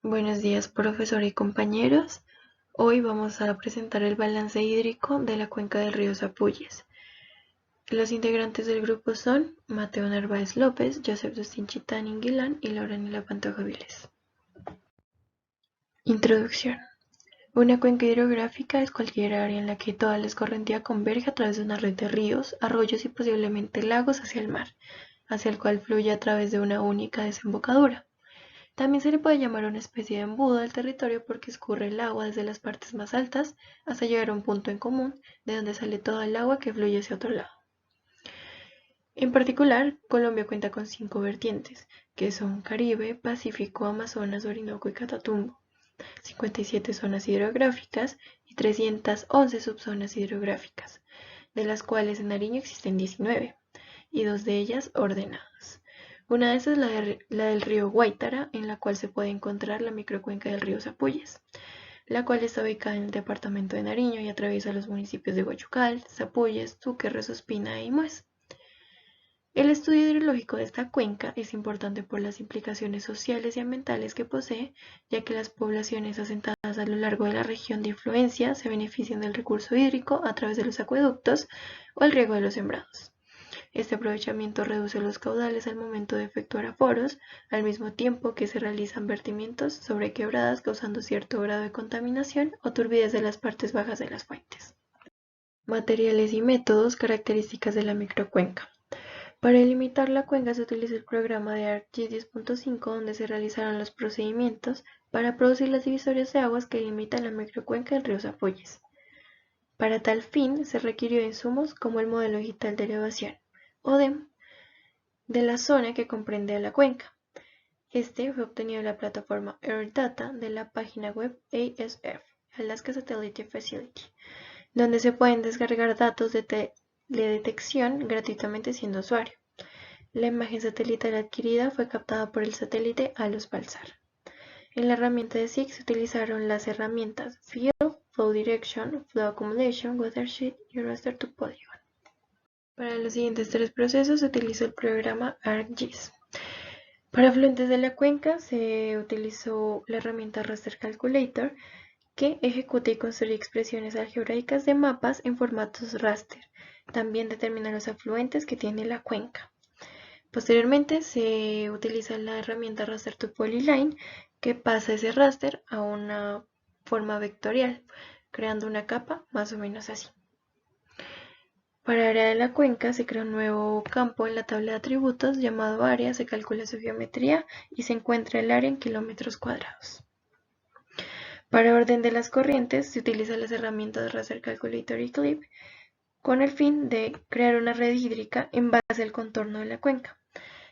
Buenos días, profesor y compañeros. Hoy vamos a presentar el balance hídrico de la cuenca del río Zapuyes. Los integrantes del grupo son Mateo Narváez López, Joseph Dustin Chitán Inguilán y Laurenila Pantoja Viles. Introducción. Una cuenca hidrográfica es cualquier área en la que toda la escorrentía converge a través de una red de ríos, arroyos y posiblemente lagos hacia el mar, hacia el cual fluye a través de una única desembocadura. También se le puede llamar una especie de embudo del territorio porque escurre el agua desde las partes más altas hasta llegar a un punto en común de donde sale todo el agua que fluye hacia otro lado. En particular, Colombia cuenta con 5 vertientes, que son Caribe, Pacífico, Amazonas, Orinoco y Catatumbo, 57 zonas hidrográficas y 311 subzonas hidrográficas, de las cuales en Nariño existen 19, y 2 de ellas ordenadas. Una de esas es la del río Guaitara, en la cual se puede encontrar la microcuenca del río Zapuyes, la cual está ubicada en el departamento de Nariño y atraviesa los municipios de Guachucal, Zapuyes, Tuque, Rezospina y Muez. El estudio hidrológico de esta cuenca es importante por las implicaciones sociales y ambientales que posee, ya que las poblaciones asentadas a lo largo de la región de influencia se benefician del recurso hídrico a través de los acueductos o el riego de los sembrados. Este aprovechamiento reduce los caudales al momento de efectuar aforos, al mismo tiempo que se realizan vertimientos sobre quebradas causando cierto grado de contaminación o turbidez de las partes bajas de las fuentes. Materiales y métodos, características de la microcuenca. Para delimitar la cuenca se utiliza el programa de ArcGIS 10.5 donde se realizaron los procedimientos para producir las divisorias de aguas que limitan la microcuenca del río Zapuyes. Para tal fin se requirió insumos como el modelo digital de elevación, ODEM, de la zona que comprende a la cuenca. Este fue obtenido en la plataforma AirData de la página web ASF, Alaska Satellite Facility, donde se pueden descargar datos de detección gratuitamente siendo usuario. La imagen satelital adquirida fue captada por el satélite Alos Balsar. En la herramienta de SIG se utilizaron las herramientas Field, Flow Direction, Flow Accumulation, Watershed y Raster to Polygon. Para los siguientes 3 procesos se utilizó el programa ArcGIS. Para afluentes de la cuenca se utilizó la herramienta Raster Calculator, que ejecuta y construye expresiones algebraicas de mapas en formatos raster. También determina los afluentes que tiene la cuenca. Posteriormente se utiliza la herramienta Raster to Polyline, que pasa ese raster a una forma vectorial, creando una capa más o menos así. Para área de la cuenca se crea un nuevo campo en la tabla de atributos llamado área, se calcula su geometría y se encuentra el área en kilómetros cuadrados. Para orden de las corrientes se utilizan las herramientas Raster Calculator y Clip con el fin de crear una red hídrica en base al contorno de la cuenca.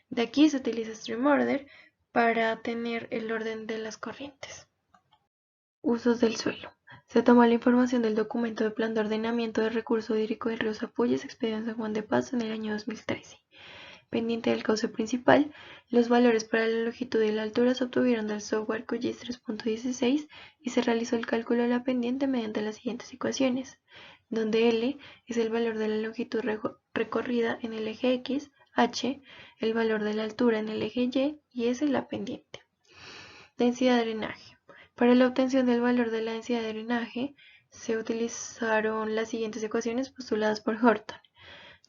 De aquí se utiliza Stream Order para tener el orden de las corrientes. Usos del suelo. Se toma la información del documento de Plan de Ordenamiento del Recurso Hídrico del río Zapuyes, expedido en San Juan de Pasto en el año 2013. Pendiente del cauce principal, los valores para la longitud y la altura se obtuvieron del software QGIS 3.16 y se realizó el cálculo de la pendiente mediante las siguientes ecuaciones, donde L es el valor de la longitud recorrida en el eje X, H el valor de la altura en el eje Y S la pendiente. Densidad de drenaje. Para la obtención del valor de la densidad de drenaje se utilizaron las siguientes ecuaciones postuladas por Horton,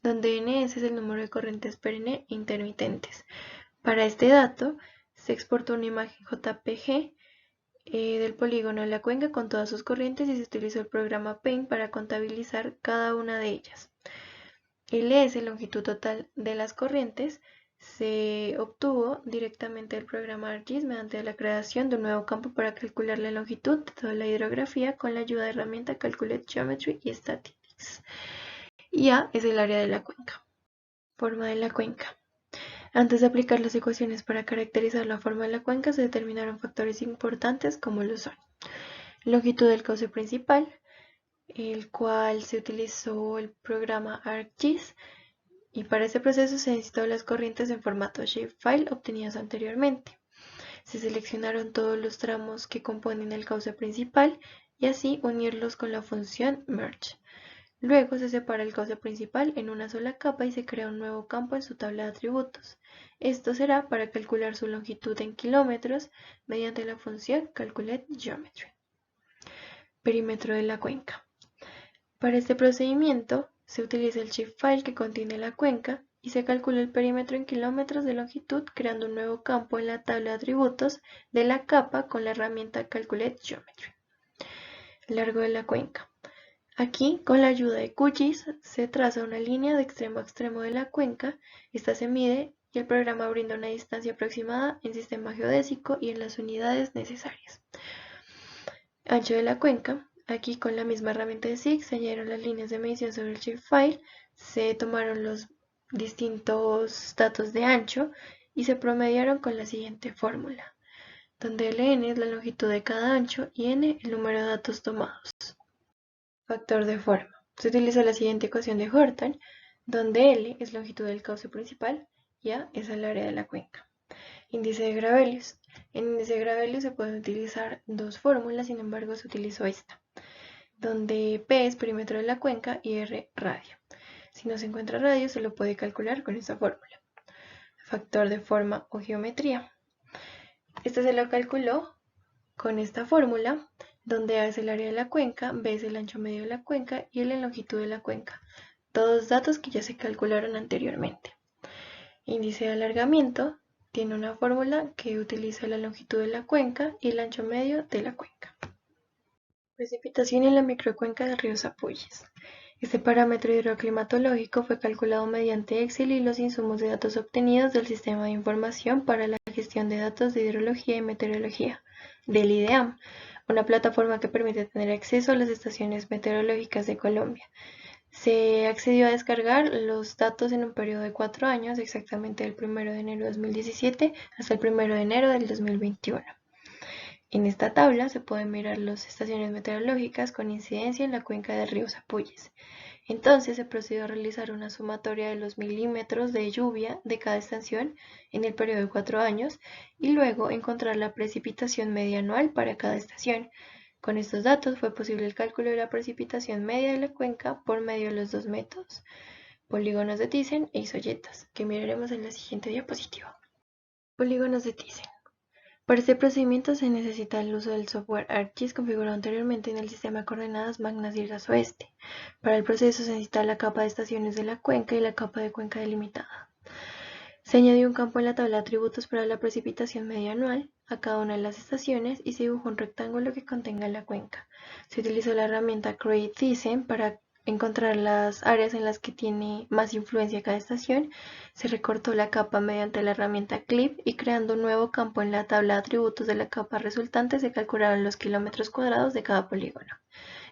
donde NS es el número de corrientes perenne intermitentes. Para este dato se exportó una imagen JPG del polígono de la cuenca con todas sus corrientes y se utilizó el programa Paint para contabilizar cada una de ellas. LS, longitud total de las corrientes, se obtuvo directamente del programa ArcGIS mediante la creación de un nuevo campo para calcular la longitud de toda la hidrografía con la ayuda de la herramienta Calculate Geometry y Statistics. Y A es el área de la cuenca. Forma de la cuenca. Antes de aplicar las ecuaciones para caracterizar la forma de la cuenca se determinaron factores importantes como lo son longitud del cauce principal, el cual se utilizó el programa ArcGIS y para este proceso se necesitó las corrientes en formato shapefile obtenidas anteriormente. Se seleccionaron todos los tramos que componen el cauce principal y así unirlos con la función merge. Luego se separa el cauce principal en una sola capa y se crea un nuevo campo en su tabla de atributos. Esto será para calcular su longitud en kilómetros mediante la función CalculateGeometry. Perímetro de la cuenca. Para este procedimiento se utiliza el shapefile que contiene la cuenca y se calcula el perímetro en kilómetros de longitud creando un nuevo campo en la tabla de atributos de la capa con la herramienta CalculateGeometry. Largo de la cuenca. Aquí, con la ayuda de QGIS, se traza una línea de extremo a extremo de la cuenca, esta se mide y el programa brinda una distancia aproximada en sistema geodésico y en las unidades necesarias. Ancho de la cuenca. Aquí, con la misma herramienta de SIG, se añadieron las líneas de medición sobre el shapefile, se tomaron los distintos datos de ancho y se promediaron con la siguiente fórmula, donde Ln es la longitud de cada ancho y n el número de datos tomados. Factor de forma. Se utiliza la siguiente ecuación de Horton, donde L es longitud del cauce principal y A es el área de la cuenca. Índice de Gravelius. En índice de Gravelius se pueden utilizar dos fórmulas, sin embargo se utilizó esta, donde P es perímetro de la cuenca y R radio. Si no se encuentra radio, se lo puede calcular con esta fórmula. Factor de forma o geometría. Este se lo calculó con esta fórmula, donde A es el área de la cuenca, B es el ancho medio de la cuenca y L la longitud de la cuenca. Todos datos que ya se calcularon anteriormente. Índice de alargamiento tiene una fórmula que utiliza la longitud de la cuenca y el ancho medio de la cuenca. Precipitación en la microcuenca del río Zapuyes. Este parámetro hidroclimatológico fue calculado mediante Excel y los insumos de datos obtenidos del Sistema de Información para la Gestión de Datos de Hidrología y Meteorología, del IDEAM, una plataforma que permite tener acceso a las estaciones meteorológicas de Colombia. Se accedió a descargar los datos en un periodo de 4 años, exactamente del 1 de enero de 2017 hasta el 1 de enero del 2021. En esta tabla se pueden mirar las estaciones meteorológicas con incidencia en la cuenca del río Zapuyes. Entonces se procedió a realizar una sumatoria de los milímetros de lluvia de cada estación en el periodo de 4 años y luego encontrar la precipitación media anual para cada estación. Con estos datos fue posible el cálculo de la precipitación media de la cuenca por medio de los dos métodos, polígonos de Thyssen e isoyetas, que miraremos en la siguiente diapositiva. Polígonos de Thyssen. Para este procedimiento se necesita el uso del software ArcGIS configurado anteriormente en el sistema de coordenadas Magna Sierras Oeste. Para el proceso se necesita la capa de estaciones de la cuenca y la capa de cuenca delimitada. Se añadió un campo en la tabla de atributos para la precipitación media anual a cada una de las estaciones y se dibujó un rectángulo que contenga la cuenca. Se utilizó la herramienta Create Thyssen para encontrar las áreas en las que tiene más influencia cada estación. Se recortó la capa mediante la herramienta Clip y creando un nuevo campo en la tabla de atributos de la capa resultante se calcularon los kilómetros cuadrados de cada polígono.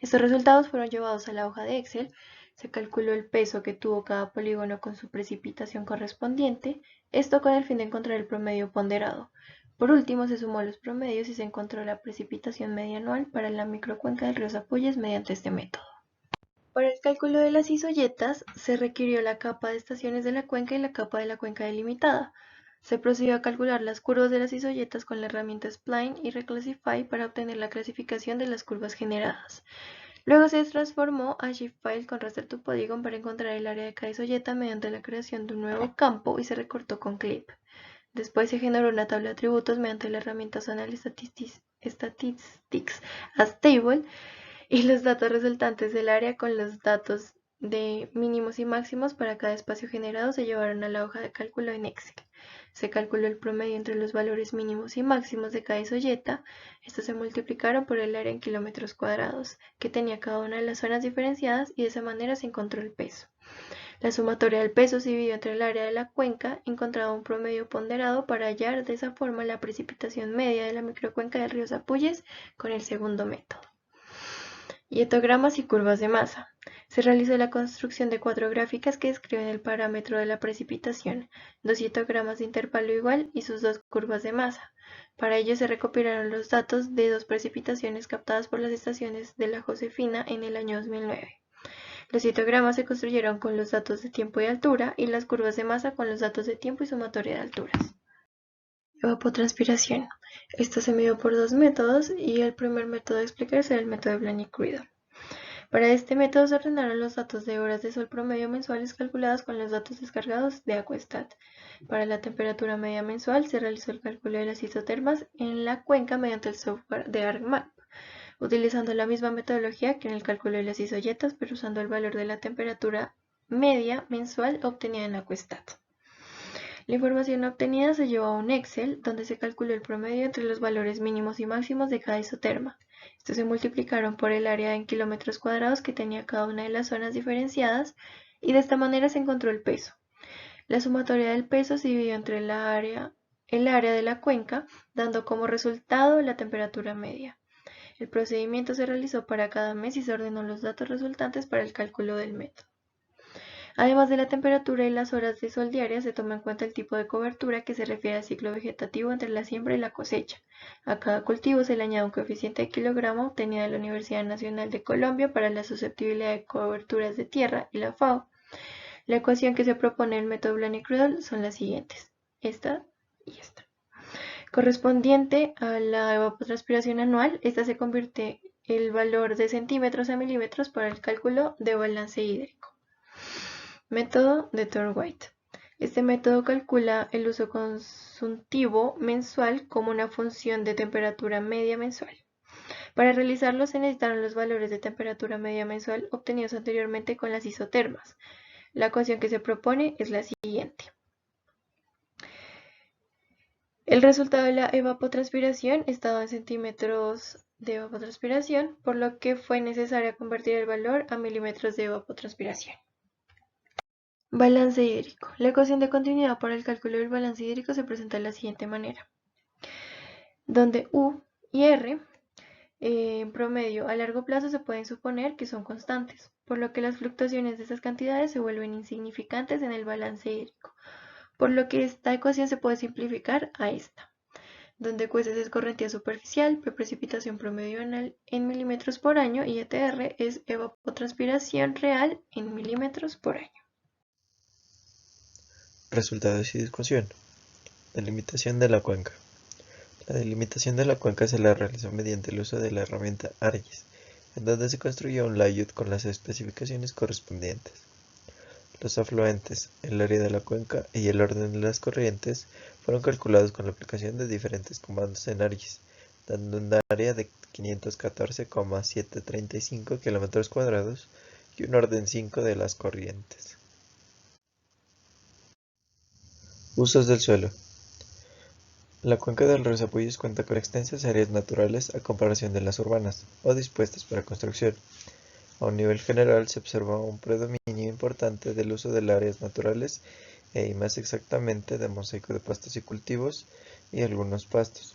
Estos resultados fueron llevados a la hoja de Excel. Se calculó el peso que tuvo cada polígono con su precipitación correspondiente, esto con el fin de encontrar el promedio ponderado. Por último, se sumó los promedios y se encontró la precipitación media anual para la microcuenca del río Zapuyes mediante este método. Para el cálculo de las isoyetas, se requirió la capa de estaciones de la cuenca y la capa de la cuenca delimitada. Se procedió a calcular las curvas de las isoyetas con la herramienta Spline y Reclassify para obtener la clasificación de las curvas generadas. Luego se transformó a shapefile con raster to polygon para encontrar el área de cada isoyeta mediante la creación de un nuevo campo y se recortó con clip. Después se generó una tabla de atributos mediante la herramienta Zonal Statistics as Table y los datos resultantes del área con los datos de mínimos y máximos para cada espacio generado se llevaron a la hoja de cálculo en Excel. Se calculó el promedio entre los valores mínimos y máximos de cada isoyeta. Estos se multiplicaron por el área en kilómetros cuadrados que tenía cada una de las zonas diferenciadas y de esa manera se encontró el peso. La sumatoria del peso se dividió entre el área de la cuenca, encontraba un promedio ponderado para hallar de esa forma la precipitación media de la microcuenca del río Zapuyes con el segundo método. Hietogramas y curvas de masa. Se realizó la construcción de 4 gráficas que describen el parámetro de la precipitación, 2 hietogramas de intervalo igual y sus 2 curvas de masa. Para ello se recopilaron los datos de 2 precipitaciones captadas por las estaciones de la Josefina en el año 2009. Los hietogramas se construyeron con los datos de tiempo y altura y las curvas de masa con los datos de tiempo y sumatoria de alturas. Evapotranspiración. Esto se midió por dos métodos y el primer método a explicar será el método de Blaney-Criddle. Para este método se ordenaron los datos de horas de sol promedio mensuales calculadas con los datos descargados de Aquastat. Para la temperatura media mensual se realizó el cálculo de las isotermas en la cuenca mediante el software de ArcMap, utilizando la misma metodología que en el cálculo de las isoyetas, pero usando el valor de la temperatura media mensual obtenida en Aquastat. La información obtenida se llevó a un Excel, donde se calculó el promedio entre los valores mínimos y máximos de cada isoterma. Estos se multiplicaron por el área en kilómetros cuadrados que tenía cada una de las zonas diferenciadas, y de esta manera se encontró el peso. La sumatoria del peso se dividió entre el área de la cuenca, dando como resultado la temperatura media. El procedimiento se realizó para cada mes y se ordenó los datos resultantes para el cálculo del método. Además de la temperatura y las horas de sol diarias, se toma en cuenta el tipo de cobertura, que se refiere al ciclo vegetativo entre la siembra y la cosecha. A cada cultivo se le añade un coeficiente de kilogramo obtenido de la Universidad Nacional de Colombia para la susceptibilidad de coberturas de tierra y la FAO. La ecuación que se propone en el método Blaney-Crudel son las siguientes: esta y esta. Correspondiente a la evapotranspiración anual, esta se convierte el valor de centímetros a milímetros para el cálculo de balance hídrico. Método de Thorndike. Este método calcula el uso consultivo mensual como una función de temperatura media mensual. Para realizarlo se necesitaron los valores de temperatura media mensual obtenidos anteriormente con las isotermas. La ecuación que se propone es la siguiente. El resultado de la evapotranspiración estaba en centímetros de evapotranspiración, por lo que fue necesario convertir el valor a milímetros de evapotranspiración. Balance hídrico. La ecuación de continuidad para el cálculo del balance hídrico se presenta de la siguiente manera, donde U y R en promedio a largo plazo se pueden suponer que son constantes, por lo que las fluctuaciones de esas cantidades se vuelven insignificantes en el balance hídrico, por lo que esta ecuación se puede simplificar a esta, donde Q es escorrentía superficial, P precipitación promedio anual en milímetros por año y ETR es evapotranspiración real en milímetros por año. Resultados y discusión. Delimitación de la cuenca. La delimitación de la cuenca se la realizó mediante el uso de la herramienta ARGIS, en donde se construyó un layout con las especificaciones correspondientes. Los afluentes, el área de la cuenca y el orden de las corrientes fueron calculados con la aplicación de diferentes comandos en ARGIS, dando un área de 514,735 km² y un orden 5 de las corrientes. Usos del suelo. La cuenca del río Zapuyes cuenta con extensas áreas naturales a comparación de las urbanas, o dispuestas para construcción. A un nivel general se observa un predominio importante del uso de las áreas naturales y más exactamente de mosaico de pastos y cultivos y algunos pastos.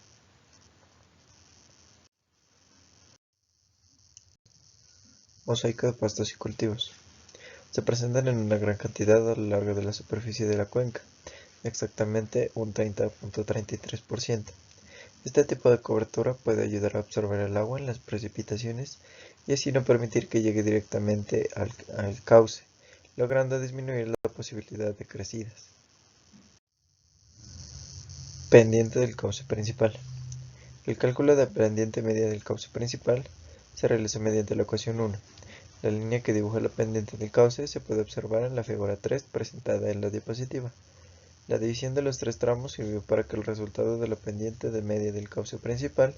Mosaico de pastos y cultivos. Se presentan en una gran cantidad a lo largo de la superficie de la cuenca, exactamente un 30,33%. Este tipo de cobertura puede ayudar a absorber el agua en las precipitaciones y así no permitir que llegue directamente al cauce, logrando disminuir la posibilidad de crecidas. Pendiente del cauce principal. El cálculo de pendiente media del cauce principal se realiza mediante la ecuación 1. La línea que dibuja la pendiente del cauce se puede observar en la figura 3 presentada en la diapositiva. La división de los tres tramos sirvió para que el resultado de la pendiente de media del cauce principal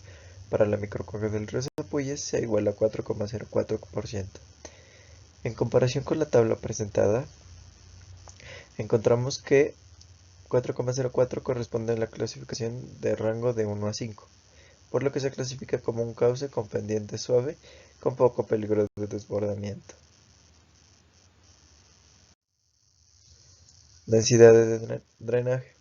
para la microcuenca del río Zapuyes sea igual a 4,04%. En comparación con la tabla presentada, encontramos que 4,04 corresponde a la clasificación de rango de 1 a 5, por lo que se clasifica como un cauce con pendiente suave con poco peligro de desbordamiento. Densidad de drenaje.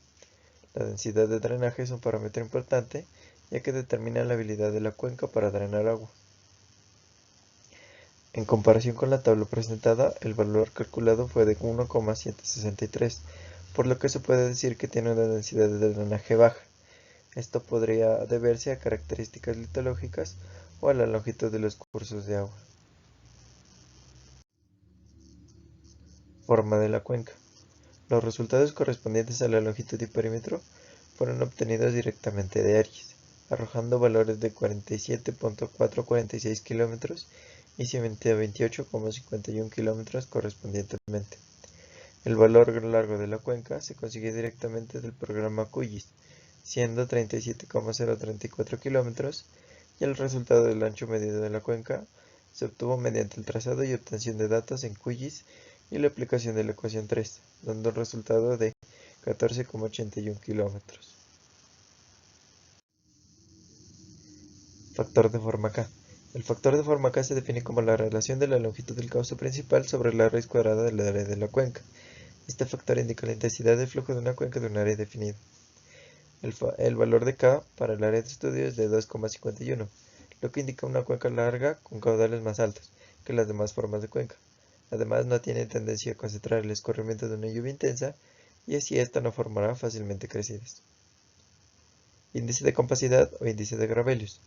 La densidad de drenaje es un parámetro importante, ya que determina la habilidad de la cuenca para drenar agua. En comparación con la tabla presentada, el valor calculado fue de 1,763, por lo que se puede decir que tiene una densidad de drenaje baja. Esto podría deberse a características litológicas o a la longitud de los cursos de agua. Forma de la cuenca. Los resultados correspondientes a la longitud y perímetro fueron obtenidos directamente de ARGIS, arrojando valores de 47,446 km y 128,51 kilómetros correspondientemente. El valor largo de la cuenca se consigue directamente del programa QGIS, siendo 37,034 kilómetros, y el resultado del ancho medio de la cuenca se obtuvo mediante el trazado y obtención de datos en QGIS y la aplicación de la ecuación 3, dando un resultado de 14,81 kilómetros. Factor de forma K. El factor de forma K se define como la relación de la longitud del cauce principal sobre la raíz cuadrada del área de la cuenca. Este factor indica la intensidad de flujo de una cuenca de un área definida. El valor de K para el área de estudio es de 2,51, lo que indica una cuenca larga con caudales más altos que las demás formas de cuenca. Además, no tiene tendencia a concentrar el escurrimiento de una lluvia intensa y así ésta no formará fácilmente crecidas. Índice de compacidad o índice de Gravelius.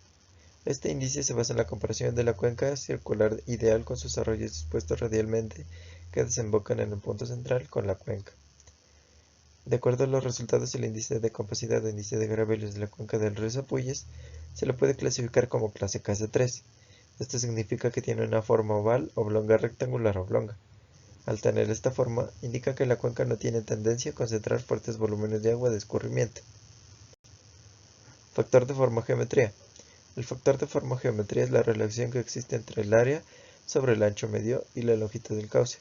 Este índice se basa en la comparación de la cuenca circular ideal con sus arroyos dispuestos radialmente que desembocan en un punto central con la cuenca. De acuerdo a los resultados del índice de compacidad o índice de Gravelius de la cuenca del río Sapulles, se lo puede clasificar como clase KC3. Esto significa que tiene una forma oval, oblonga, rectangular o oblonga. Al tener esta forma, indica que la cuenca no tiene tendencia a concentrar fuertes volúmenes de agua de escurrimiento. Factor de forma geometría. El factor de forma geometría es la relación que existe entre el área sobre el ancho medio y la longitud del cauce.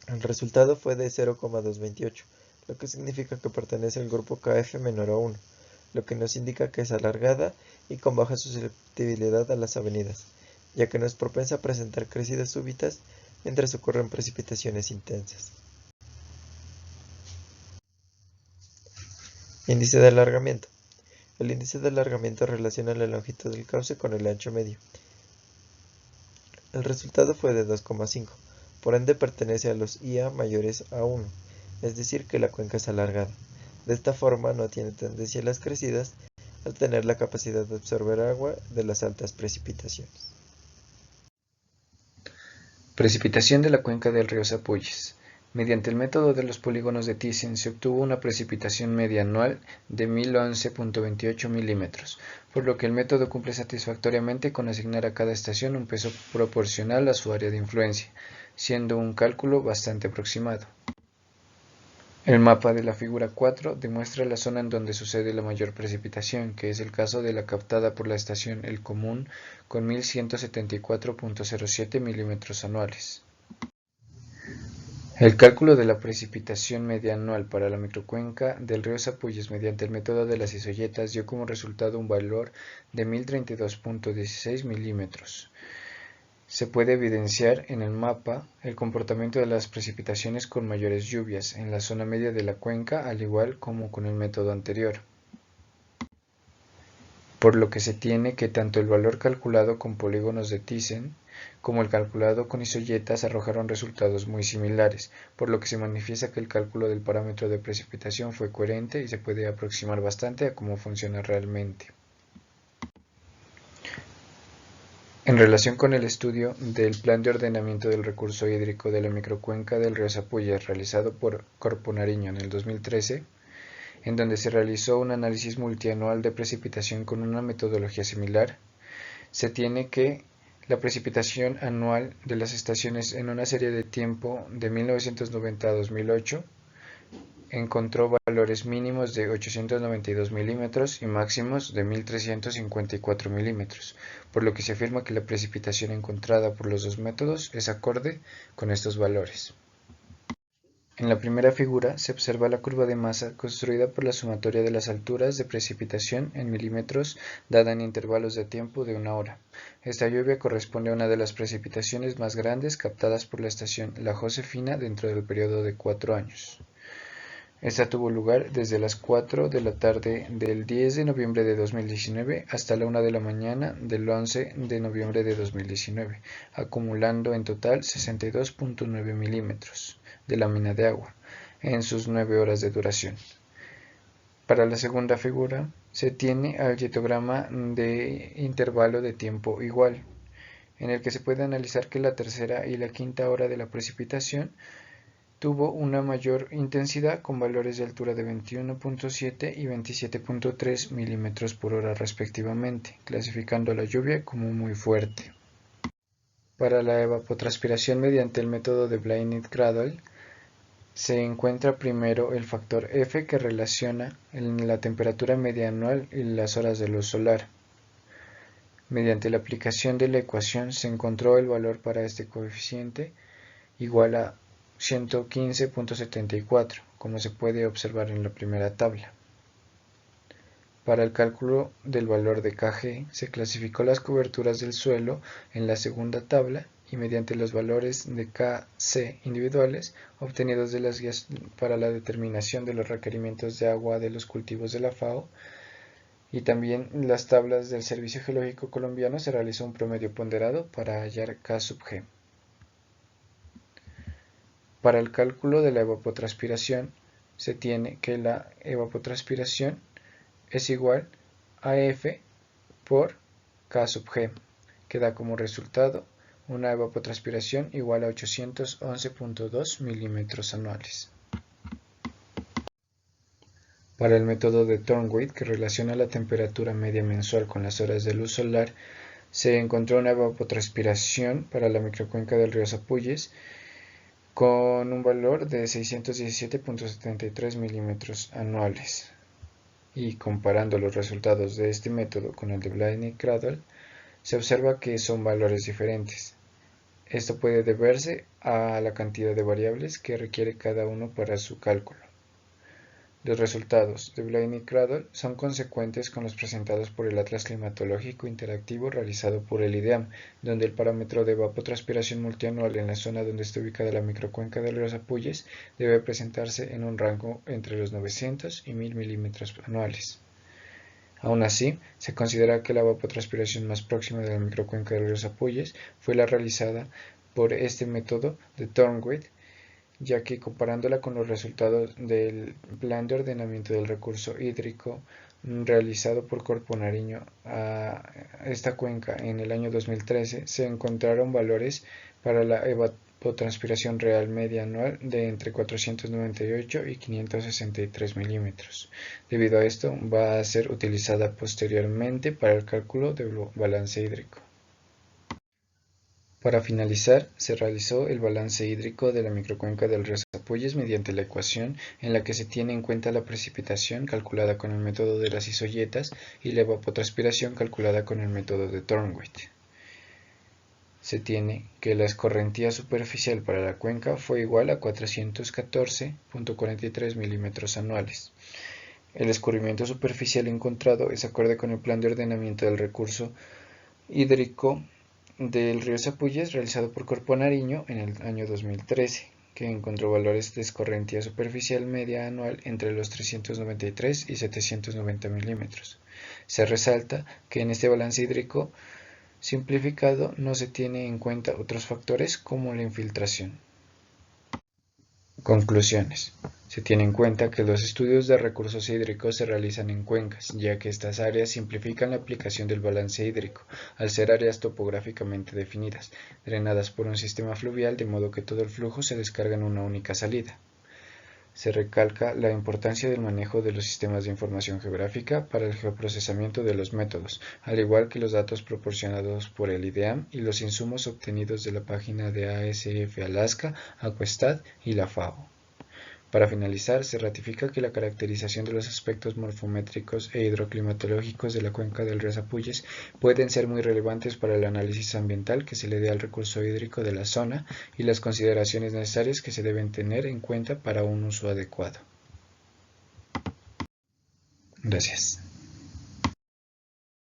El resultado fue de 0,228, lo que significa que pertenece al grupo Kf menor a 1, lo que nos indica que es alargada y con baja susceptibilidad a las avenidas, ya que no es propensa a presentar crecidas súbitas mientras ocurren precipitaciones intensas. Índice de alargamiento. El índice de alargamiento relaciona la longitud del cauce con el ancho medio. El resultado fue de 2,5, por ende pertenece a los IA mayores a 1, es decir que la cuenca es alargada. De esta forma no tiene tendencia a las crecidas al tener la capacidad de absorber agua de las altas precipitaciones. Precipitación de la cuenca del río Sapulles. Mediante el método de los polígonos de Thyssen se obtuvo una precipitación media anual de 1011,28 milímetros, por lo que el método cumple satisfactoriamente con asignar a cada estación un peso proporcional a su área de influencia, siendo un cálculo bastante aproximado. El mapa de la figura 4 demuestra la zona en donde sucede la mayor precipitación, que es el caso de la captada por la estación El Común con 1174,07 milímetros anuales. El cálculo de la precipitación media anual para la microcuenca del río Sapulles mediante el método de las isolletas dio como resultado un valor de 1032,16 milímetros. Se puede evidenciar en el mapa el comportamiento de las precipitaciones con mayores lluvias en la zona media de la cuenca, al igual como con el método anterior, por lo que se tiene que tanto el valor calculado con polígonos de Thyssen como el calculado con isolletas arrojaron resultados muy similares, por lo que se manifiesta que el cálculo del parámetro de precipitación fue coherente y se puede aproximar bastante a cómo funciona realmente. En relación con el estudio del Plan de Ordenamiento del Recurso Hídrico de la Microcuenca del río Sapulles realizado por Corpo Nariño en el 2013, en donde se realizó un análisis multianual de precipitación con una metodología similar, se tiene que la precipitación anual de las estaciones en una serie de tiempo de 1990 a 2008 encontró valores mínimos de 892 milímetros y máximos de 1354 milímetros, por lo que se afirma que la precipitación encontrada por los dos métodos es acorde con estos valores. En la primera figura se observa la curva de masa construida por la sumatoria de las alturas de precipitación en milímetros dada en intervalos de tiempo de 1 hora. Esta lluvia corresponde a una de las precipitaciones más grandes captadas por la estación La Josefina dentro del periodo de 4 años. Esta tuvo lugar desde las 4 de la tarde del 10 de noviembre de 2019 hasta la 1 de la mañana del 11 de noviembre de 2019, acumulando en total 62,9 milímetros de lámina de agua en sus 9 horas de duración. Para la segunda figura se tiene el hietograma de intervalo de tiempo igual, en el que se puede analizar que la tercera y la quinta hora de la precipitación tuvo una mayor intensidad con valores de altura de 21,7 y 27,3 milímetros por hora respectivamente, clasificando la lluvia como muy fuerte. Para la evapotranspiración mediante el método de Blainit-Gradle, se encuentra primero el factor F que relaciona la temperatura media anual y las horas de luz solar. Mediante la aplicación de la ecuación se encontró el valor para este coeficiente igual a 115.74, como se puede observar en la primera tabla. Para el cálculo del valor de Kg se clasificó las coberturas del suelo en la segunda tabla y mediante los valores de Kc individuales obtenidos de las guías para la determinación de los requerimientos de agua de los cultivos de la FAO y también las tablas del Servicio Geológico Colombiano, se realizó un promedio ponderado para hallar K sub G. Para el cálculo de la evapotranspiración se tiene que la evapotranspiración es igual a F por K sub G, que da como resultado una evapotranspiración igual a 811.2 milímetros anuales. Para el método de Thornweyde, que relaciona la temperatura media mensual con las horas de luz solar, se encontró una evapotranspiración para la microcuenca del río Zapuyes con un valor de 617.73 milímetros anuales. Y comparando los resultados de este método con el de Blainit-Gradle, se observa que son valores diferentes. Esto puede deberse a la cantidad de variables que requiere cada uno para su cálculo. Los resultados de Blainit-Gradle son consecuentes con los presentados por el Atlas Climatológico Interactivo realizado por el IDEAM, donde el parámetro de evapotranspiración multianual en la zona donde está ubicada la microcuenca del río Zapuyes debe presentarse en un rango entre los 900 y 1000 milímetros anuales. Aún así, se considera que la evapotranspiración más próxima de la microcuenca del río Zapuyes fue la realizada por este método de Thornweyde, ya que comparándola con los resultados del Plan de Ordenamiento del Recurso Hídrico realizado por Corpo Nariño a esta cuenca en el año 2013, se encontraron valores para la evapotranspiración real media anual de entre 498 y 563 milímetros. Debido a esto, va a ser utilizada posteriormente para el cálculo del balance hídrico. Para finalizar, se realizó el balance hídrico de la microcuenca del río Zapuyes mediante la ecuación en la que se tiene en cuenta la precipitación calculada con el método de las isoyetas y la evapotranspiración calculada con el método de Thornweyde. Se tiene que la escorrentía superficial para la cuenca fue igual a 414.43 milímetros anuales. El escurrimiento superficial encontrado es acorde con el Plan de Ordenamiento del Recurso Hídrico del río Zapuyes realizado por Corpo Nariño en el año 2013, que encontró valores de escorrentía superficial media anual entre los 393 y 790 milímetros. Se resalta que en este balance hídrico simplificado no se tiene en cuenta otros factores como la infiltración. Conclusiones. Se tiene en cuenta que los estudios de recursos hídricos se realizan en cuencas, ya que estas áreas simplifican la aplicación del balance hídrico, al ser áreas topográficamente definidas, drenadas por un sistema fluvial, de modo que todo el flujo se descarga en una única salida. Se recalca la importancia del manejo de los sistemas de información geográfica para el geoprocesamiento de los métodos, al igual que los datos proporcionados por el IDEAM y los insumos obtenidos de la página de ASF Alaska, Aquastat y la FAO. Para finalizar, se ratifica que la caracterización de los aspectos morfométricos e hidroclimatológicos de la cuenca del río Zapuyes pueden ser muy relevantes para el análisis ambiental que se le dé al recurso hídrico de la zona y las consideraciones necesarias que se deben tener en cuenta para un uso adecuado. Gracias.